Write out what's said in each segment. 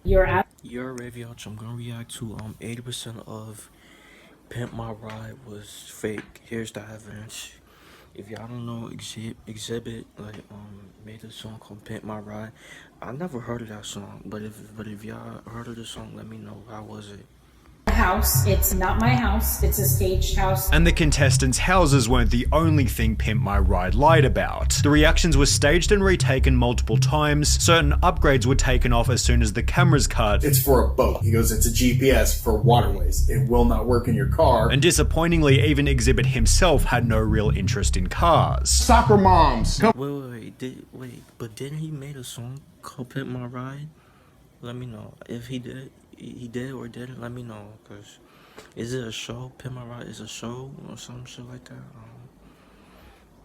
Your WavyOcho, I'm gonna react to 80% of Pimp My Ride was fake. Here's the evidence. If y'all don't know, Exhibit made a song called Pimp My Ride. I never heard of that song, but if y'all heard of the song, let me know. How was it? House. It's not my house. It's a staged house. And the contestants' houses weren't the only thing Pimp My Ride lied about. The reactions were staged and retaken multiple times. Certain upgrades were taken off as soon as the cameras cut. It's for a boat. He goes, it's a GPS for waterways. It will not work in your car. And disappointingly, even Exhibit himself had no real interest in cars. Soccer moms. Wait, but didn't he make a song called Pimp My Ride? Let me know if he did or didn't. Let me know, cause is it a show? Pimp My Ride is a show or some shit like that.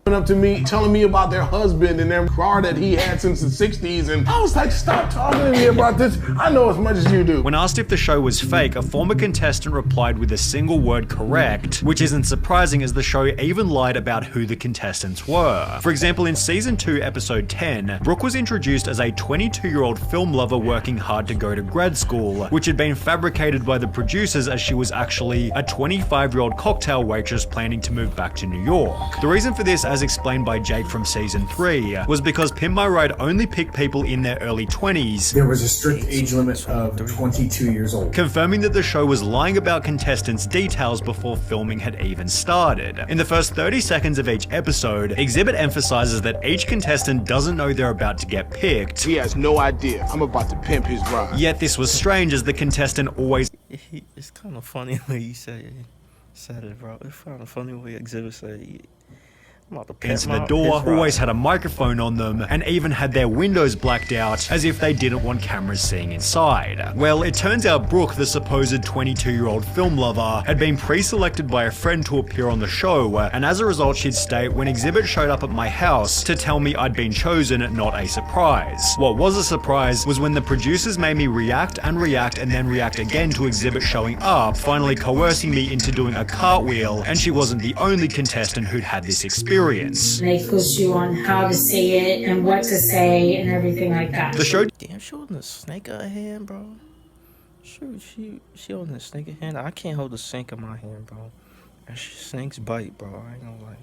Up to me, telling me about their husband and their car that he had since the 60s, and I was like, stop talking to me about this. I know as much as you do. When asked if the show was fake, a former contestant replied with a single word correct, which isn't surprising as the show even lied about who the contestants were. For example, in season 2, episode 10, Brooke was introduced as a 22-year-old film lover working hard to go to grad school, which had been fabricated by the producers as she was actually a 25-year-old cocktail waitress planning to move back to New York. The reason for this, as explained by Jake from season 3, was because Pimp My Ride only picked people in their early 20s. There was a strict age limit of 22 years old. Confirming that the show was lying about contestants' details before filming had even started. In the first 30 seconds of each episode, Exhibit emphasizes that each contestant doesn't know they're about to get picked. He has no idea. I'm about to pimp his ride. Yet this was strange as the contestant always It's kind of funny when you said it, bro. It's kind of funny when Exhibit said I'm about to answered the door, always had a microphone on them, and even had their windows blacked out as if they didn't want cameras seeing inside. Well, it turns out Brooke, the supposed 22-year-old film lover, had been pre-selected by a friend to appear on the show, and as a result she'd stay when Exhibit showed up at my house to tell me I'd been chosen, not a surprise. What was a surprise was when the producers made me react and then react again to Exhibit showing up, finally coercing me into doing a cartwheel, and she wasn't the only contestant who'd had this experience. They push you on how to say it and what to say and everything like that. The show Damn, she holding a snake in her hand, bro. Shoot, she holding a snake in her hand. I can't hold a snake in my hand, bro. And snakes bite, bro. I ain't gonna lie.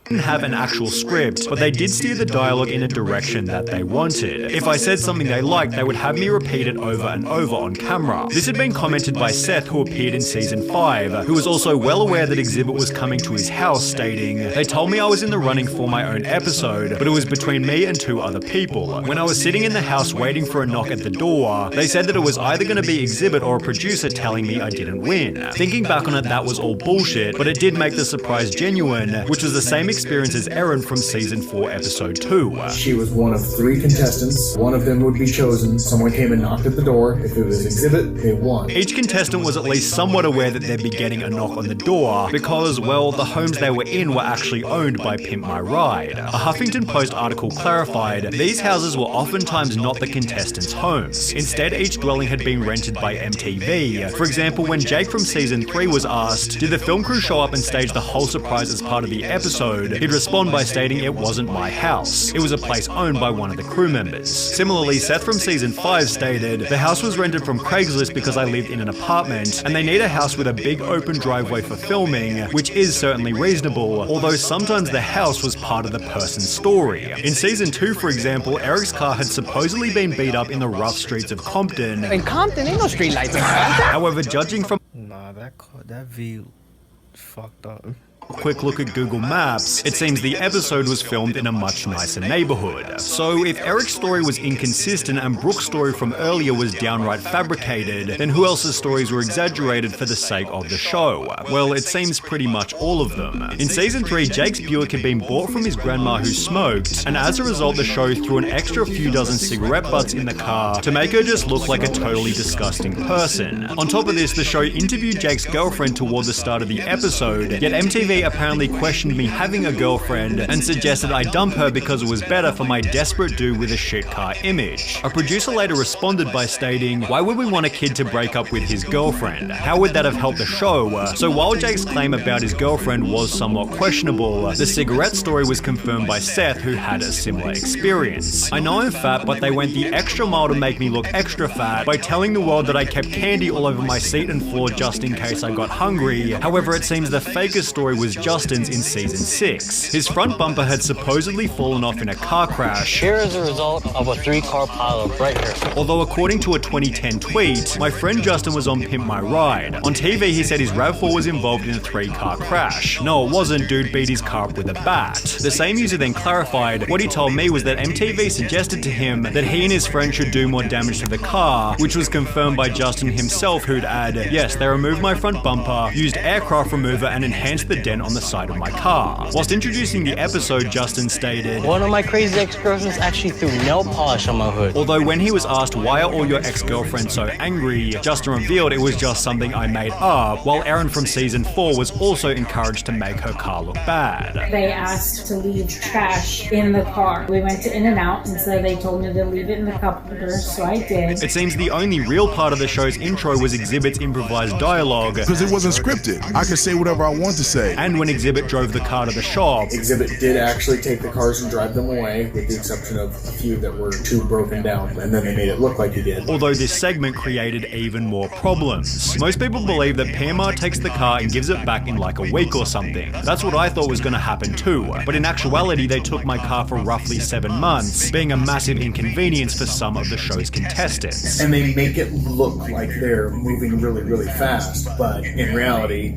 didn't have an actual script, but they did steer the dialogue in a direction that they wanted. If I said something they liked, they would have me repeat it over and over on camera. This had been commented by Seth, who appeared in season 5, who was also well aware that Exhibit was coming to his house, stating, "They told me I was in the running for my own episode, but it was between me and 2 other people. When I was sitting in the house waiting for a knock at the door, they said that it was either going to be Exhibit or a producer telling me I didn't win. Thinking back on it, that was all bullshit, but it did make the surprise genuine, which was the same experience as Erin from season 4, episode 2. She was one of 3 contestants. One of them would be chosen. Someone came and knocked at the door. If it was Exhibit, they won. Each contestant was at least somewhat aware that they'd be getting a knock on the door because, well, the homes they were in were actually owned by Pimp My Ride. A Huffington Post article clarified these houses were oftentimes not the contestants' homes. Instead, each dwelling had been rented by MTV. For example, when Jake from season 3 was asked, did the film crew show up and stage the whole surprise as part of the episode, he'd respond by stating it wasn't my house. It was a place owned by one of the crew members. Similarly, Seth from season 5 stated, the house was rented from Craigslist because I lived in an apartment, and they need a house with a big open driveway for filming, which is certainly reasonable, although sometimes the house was part of the person's story. In season 2, for example, Eric's car had supposedly been beat up in the rough streets of Compton. In Compton, ain't no street lights in Compton. However, judging from Nah, that view fucked up. quick look at Google Maps, it seems the episode was filmed in a much nicer neighborhood. So if Eric's story was inconsistent and Brooke's story from earlier was downright fabricated, then who else's stories were exaggerated for the sake of the show? Well, it seems pretty much all of them. In season 3, Jake's Buick had been bought from his grandma who smoked, and as a result the show threw an extra few dozen cigarette butts in the car to make her just look like a totally disgusting person. On top of this, the show interviewed Jake's girlfriend toward the start of the episode, yet MTV TV apparently questioned me having a girlfriend and suggested I dump her because it was better for my desperate dude with a shit car image. A producer later responded by stating, why would we want a kid to break up with his girlfriend? How would that have helped the show? So while Jake's claim about his girlfriend was somewhat questionable, the cigarette story was confirmed by Seth, who had a similar experience. I know I'm fat, but they went the extra mile to make me look extra fat by telling the world that I kept candy all over my seat and floor just in case I got hungry. However, it seems the fakest story was Justin's in season 6. His front bumper had supposedly fallen off in a car crash. Here is a result of a 3-car pileup right here. Although according to a 2010 tweet, my friend Justin was on Pimp My Ride. On TV, he said his RAV4 was involved in a 3-car crash. No, it wasn't, dude beat his car up with a bat. The same user then clarified, what he told me was that MTV suggested to him that he and his friend should do more damage to the car, which was confirmed by Justin himself, who'd add, yes, they removed my front bumper, used aircraft remover and enhanced the dent on the side of my car. Whilst introducing the episode, Justin stated, one of my crazy ex-girlfriends actually threw nail polish on my hood. Although when he was asked why are all your ex-girlfriends so angry, Justin revealed it was just something I made up, while Erin from season 4 was also encouraged to make her car look bad. They asked to leave trash in the car. We went to In-N-Out and so they told me to leave it in the cup holder, so I did. It seems the only real part of the show's intro was Exhibit's improvised dialogue. Because it wasn't scripted. I could say whatever I want to say. And when Exhibit drove the car to the shop, Exhibit did actually take the cars and drive them away, with the exception of a few that were too broken down, and then they made it look like he did. Although this segment created even more problems. Most people believe that PMR takes the car and gives it back in like a week or something. That's what I thought was going to happen too. But in actuality, they took my car for roughly 7 months, being a massive inconvenience for some of the show's contestants. And they make it look like they're moving really, really fast, but in reality,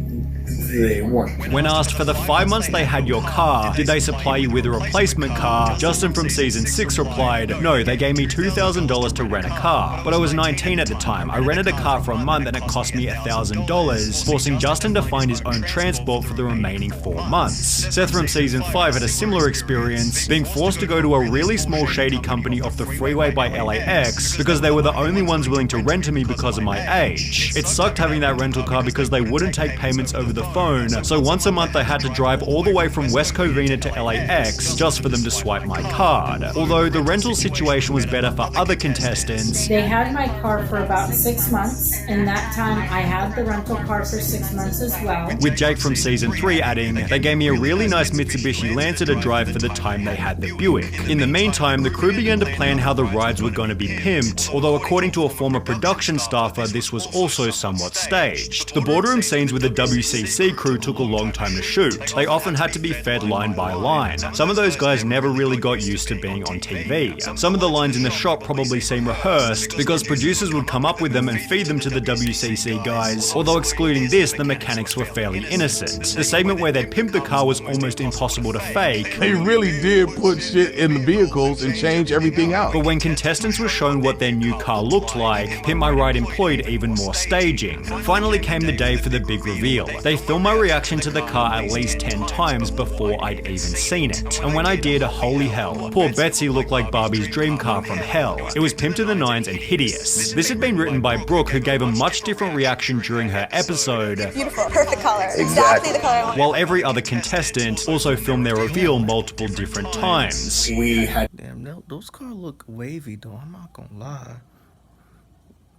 they weren't. When asked for the 5 months they had your car, did they supply you with a replacement car? Justin from season 6 replied, no, they gave me $2,000 to rent a car. But I was 19 at the time. I rented a car for a month and it cost me $1,000, forcing Justin to find his own transport for the remaining 4 months. Seth from season 5 had a similar experience, being forced to go to a really small shady company off the freeway by LAX because they were the only ones willing to rent to me because of my age. It sucked having that rental car because they wouldn't take payments over the phone, so once a month I had to drive all the way from West Covina to LAX just for them to swipe my card. Although the rental situation was better for other contestants. They had my car for about 6 months, and that time I had the rental car for 6 months as well. With Jake from season 3 adding, they gave me a really nice Mitsubishi Lancer to drive for the time they had the Buick. In the meantime, the crew began to plan how the rides were going to be pimped, although according to a former production staffer, this was also somewhat staged. The boardroom scenes with the WCC crew took a long time to shoot. They often had to be fed line by line. Some of those guys never really got used to being on TV. Some of the lines in the shop probably seem rehearsed because producers would come up with them and feed them to the WCC guys, although excluding this, the mechanics were fairly innocent. The segment where they'd pimp the car was almost impossible to fake. They really did put shit in the vehicles and change everything out. But when contestants were shown what their new car looked like, Pimp My Ride employed even more staging. Finally came the day for the big reveal. They filmed my reaction to the car at least 10 times before I'd even seen it. And when I did, holy hell. Poor Betsy looked like Barbie's dream car from hell. It was pimped to the nines and hideous. This had been written by Brooke, who gave a much different reaction during her episode. Beautiful, perfect color. Exactly the color I want. While every other contestant also filmed their reveal multiple different times. We had Damn, those cars look wavy though, I'm not gonna lie.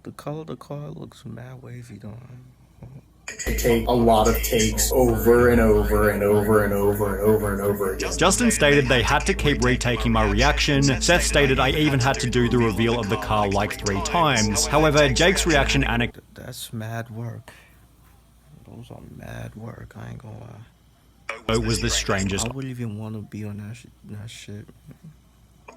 The color of the car looks mad wavy though. to take a lot of takes over and over and over and over and over and over again. Justin stated they had to keep retaking my reaction. Seth stated I even had to do the reveal of the car like 3 times. However, Jake's reaction anecdote. That's mad work. Those are mad work, I ain't gonna lie. Was the strangest I wouldn't even want to be on that shit.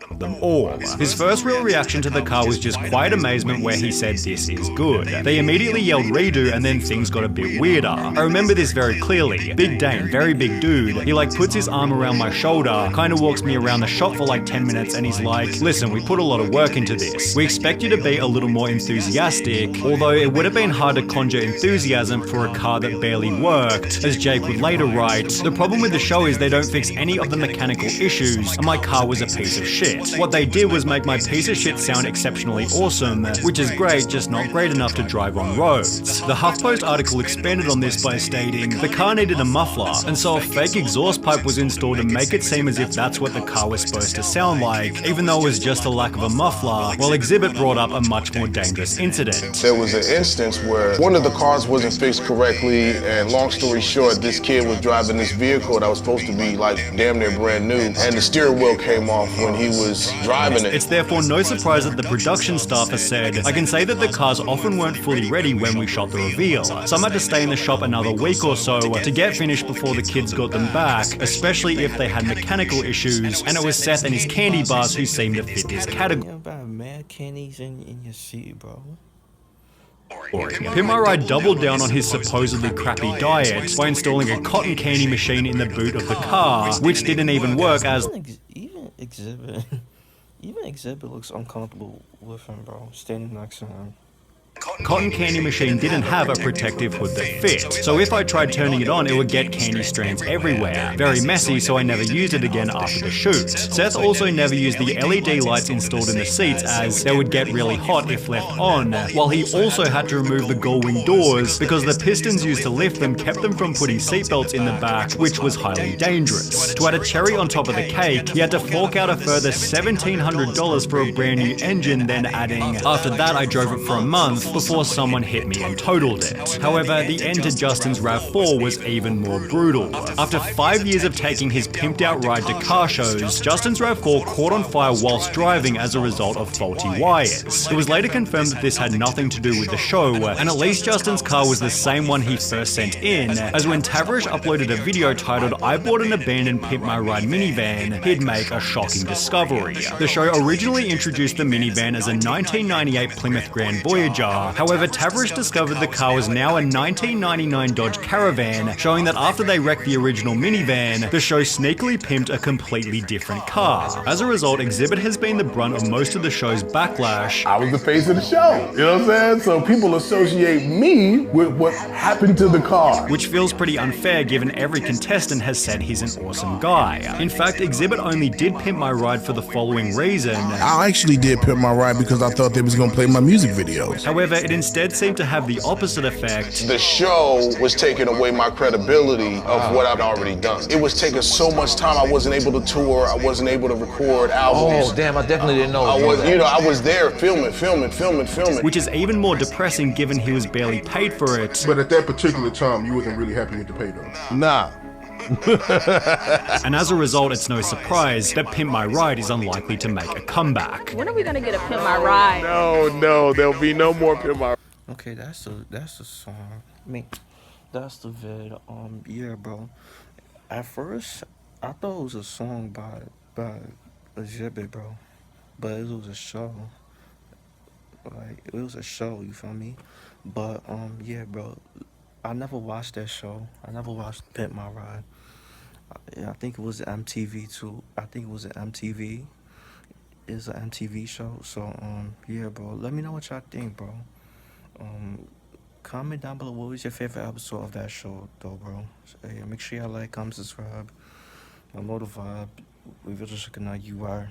of them all. His first real reaction to the car was just quiet amazement where he said this is good. They immediately yelled redo and then things got a bit weirder. I remember this very clearly. Big Dane, very big dude, he like puts his arm around my shoulder, kinda walks me around the shop for like 10 minutes and he's like, listen, we put a lot of work into this. We expect you to be a little more enthusiastic, although it would have been hard to conjure enthusiasm for a car that barely worked. As Jake would later write, the problem with the show is they don't fix any of the mechanical issues and my car was a piece of shit. shit. What they did was make my piece of shit sound exceptionally awesome, which is great, just not great enough to drive on roads. The HuffPost article expanded on this by stating, the car needed a muffler, and so a fake exhaust pipe was installed to make it seem as if that's what the car was supposed to sound like, even though it was just a lack of a muffler, while Exhibit brought up a much more dangerous incident. There was an instance where one of the cars wasn't fixed correctly, and long story short, this kid was driving this vehicle that was supposed to be like damn near brand new, and the steering wheel came off when he was driving it. It's therefore no surprise that the production staff has said, I can say that the cars often weren't fully ready when we shot the reveal. Some had to stay in the shop another week or so to get finished before the kids got them back, especially if they had mechanical issues, and it was Seth and his candy bars who seemed to fit this category. You about mad candies in your seat, bro. Pimp My Ride doubled down on his supposedly crappy diet by installing a cotton candy machine in the boot of the car, which didn't even work as Even Exhibit looks uncomfortable with him, bro. Standing next to him. cotton candy machine didn't have a protective hood that fit, so if I tried turning it on, it would get candy strands everywhere. Very messy, so I never used it again after the shoot. Seth also never used the LED lights installed in the seats, as they would get really hot if left on, while he also had to remove the gull-wing doors because the pistons used to lift them kept them from putting seatbelts in the back, which was highly dangerous. To add a cherry on top of the cake, he had to fork out a further $1,700 for a brand new engine, then adding, after that I drove it for a month before someone hit me and totaled it. However, the end to Justin's RAV4 was even more brutal. After 5 years of taking his pimped out ride to car shows, Justin's RAV4 caught on fire whilst driving as a result of faulty wires. It was later confirmed that this had nothing to do with the show, and at least Justin's car was the same one he first sent in, as when Tavrish uploaded a video titled I bought an abandoned Pimp My Ride minivan, he'd make a shocking discovery. The show originally introduced the minivan as a 1998 Plymouth Grand Voyager. However, Tavrish discovered the car was now a 1999 Dodge Caravan, showing that after they wrecked the original minivan, the show sneakily pimped a completely different car. As a result, Exhibit has been the brunt of most of the show's backlash. I was the face of the show, you know what I'm saying? So people associate me with what happened to the car. Which feels pretty unfair given every contestant has said he's an awesome guy. In fact, Exhibit only did Pimp My Ride for the following reason. I actually did Pimp My Ride because I thought they was gonna play my music videos. However, it instead seemed to have the opposite effect. The show was taking away my credibility of what I'd already done. It was taking so much time. I wasn't able to tour. I wasn't able to record albums. Oh, damn, I definitely didn't know. I was there filming. Which is even more depressing given he was barely paid for it. But at that particular time, you wasn't really happy with the pay though. Nah. And as a result, it's no surprise that Pimp My Ride is unlikely to make a comeback. When are we gonna get a Pimp My Ride? No, there'll be no more Pimp My Ride. Okay, that's the song. I mean, that's the vid. Yeah, bro. At first, I thought it was a song by Exhibit, bro, but it was a show. Like, it was a show. You feel me? But yeah, bro. I never watched that show. I never watched Pimp My Ride. I think it was MTV too. I think it was an MTV. It's an MTV show. So yeah, bro. Let me know what y'all think, bro. Comment down below what was your favorite episode of that show, though, bro. So, yeah, make sure y'all like, comment, subscribe. I know the vibe. We just looking at you are.